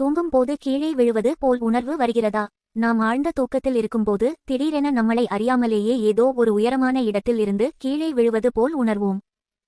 தூங்கும் போது கீழே விழுவது போல் உணர்வு வருகிறதா? நாம் ஆழ்ந்த தூக்கத்தில் இருக்கும்போது திடீரென நம்மளை அறியாமலேயே ஏதோ ஒரு உயரமான இடத்தில் இருந்து கீழே விழுவது போல் உணர்வோம்.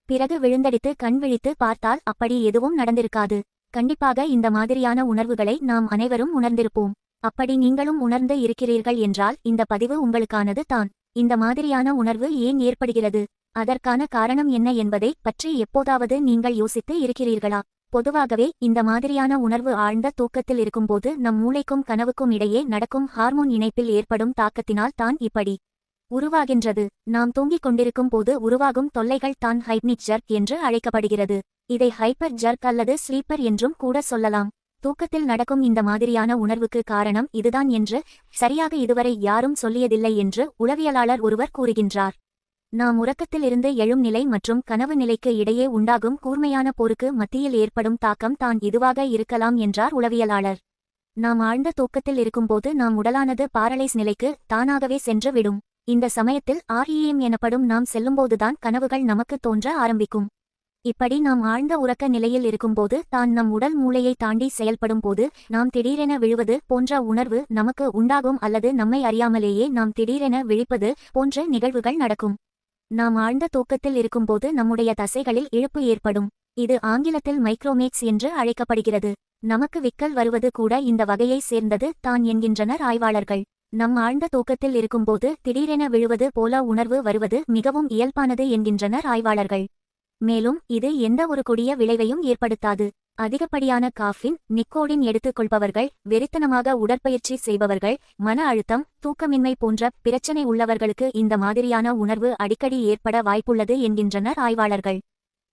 பிறகு விழுந்தடித்து கண் விழித்து பார்த்தால் அப்படி எதுவும் நடந்திருக்காது. கண்டிப்பாக இந்த மாதிரியான உணர்வுகளை நாம் அனைவரும் உணர்ந்திருப்போம். அப்படி நீங்களும் உணர்ந்து இருக்கிறீர்கள் என்றால் இந்த பதிவு உங்களுக்கானது தான். இந்த மாதிரியான உணர்வு ஏன் ஏற்படுகிறது, அதற்கான காரணம் என்ன என்பதை பற்றி எப்போதாவது நீங்கள் யோசித்து இருக்கிறீர்களா? பொதுவாகவே இந்த மாதிரியான உணர்வு ஆழ்ந்த தூக்கத்தில் இருக்கும்போது நம் மூளைக்கும் கனவுக்கும் இடையே நடக்கும் ஹார்மோன் இணைப்பில் ஏற்படும் தாக்கத்தினால் தான் இப்படி உருவாகின்றது. நாம் தூங்கிக் கொண்டிருக்கும் போது உருவாகும் தொல்லைகள் தான் ஹைப்னிக் ஜர்க் என்று அழைக்கப்படுகிறது. இதை ஹைப்பர் ஜர்க் அல்லது ஸ்லீப்பர் என்றும் கூட சொல்லலாம். தூக்கத்தில் நடக்கும் இந்த மாதிரியான உணர்வுக்கு காரணம் இதுதான் என்று சரியாக இதுவரை யாரும் சொல்லியதில்லை என்று உளவியலாளர் ஒருவர் கூறுகின்றார். நாம் உறக்கத்தில் இருந்து எழும் நிலை மற்றும் கனவு நிலைக்கு இடையே உண்டாகும் கூர்மையான போருக்கு மத்தியில் ஏற்படும் தாக்கம் தான் இதுவாக இருக்கலாம் என்றார் உளவியலாளர். நாம் ஆழ்ந்த தூக்கத்தில் இருக்கும்போது நாம் உடலானது பாரலைஸ் நிலைக்கு தானாகவே சென்று விடும். இந்த சமயத்தில் REM எனப்படும் நாம் செல்லும்போதுதான் கனவுகள் நமக்கு தோன்ற ஆரம்பிக்கும். இப்படி நாம் ஆழ்ந்த உறக்க நிலையில் இருக்கும்போது தான் நம் உடல் மூளையை தாண்டி செயல்படும் போது நாம் திடீரென விழுவது போன்ற உணர்வு நமக்கு உண்டாகும் அல்லது நம்மை அறியாமலேயே நாம் திடீரென விழிப்பது போன்ற நிகழ்வுகள் நடக்கும். நாம் ஆழ்ந்த தூக்கத்தில் இருக்கும்போது நம்முடைய தசைகளில் இழுப்பு ஏற்படும். இது ஆங்கிலத்தில் மைக்ரோமேக்ஸ் என்று அழைக்கப்படுகிறது. நமக்கு விக்கல் வருவது கூட இந்த வகையை சேர்ந்தது தான் என்கின்றனர் ஆய்வாளர்கள். நம் ஆழ்ந்த தூக்கத்தில் இருக்கும்போது திடீரென விழுவது போல உணர்வு வருவது மிகவும் இயல்பானது என்கின்றனர் ஆய்வாளர்கள். மேலும் இது எந்த ஒரு கொடிய விளைவையும் ஏற்படுத்தாது. அதிகப்படியான காஃபின், நிக்கோடின் எடுத்துக்கொள்பவர்கள், வெறித்தனமாக உடற்பயிற்சி செய்பவர்கள், மன அழுத்தம், தூக்கமின்மை போன்ற பிரச்சனை உள்ளவர்களுக்கு இந்த மாதிரியான உணர்வு அடிக்கடி ஏற்பட வாய்ப்புள்ளது என்கின்றனர் ஆய்வாளர்கள்.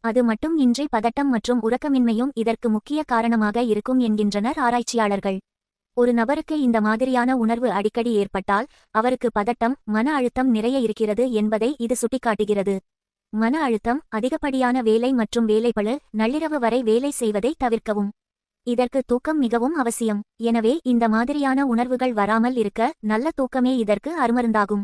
அது மட்டும் இன்றி பதட்டம் மற்றும் உறக்கமின்மையும் இதற்கு முக்கிய காரணமாக இருக்கும் என்கின்றனர் ஆராய்ச்சியாளர்கள். ஒரு நபருக்கு இந்த மாதிரியான உணர்வு அடிக்கடி ஏற்பட்டால் அவருக்கு பதட்டம், மன அழுத்தம் நிறைய இருக்கிறது என்பதை இது சுட்டிக்காட்டுகிறது. மன அழுத்தம், அதிகப்படியான வேலை மற்றும் வேலைப்பளு, நள்ளிரவு வரை வேலை செய்வதை தவிர்க்கவும். இதற்கு தூக்கம் மிகவும் அவசியம். எனவே இந்த மாதிரியான உணர்வுகள் வராமல் இருக்க நல்ல தூக்கமே இதற்கு அருமருந்தாகும்.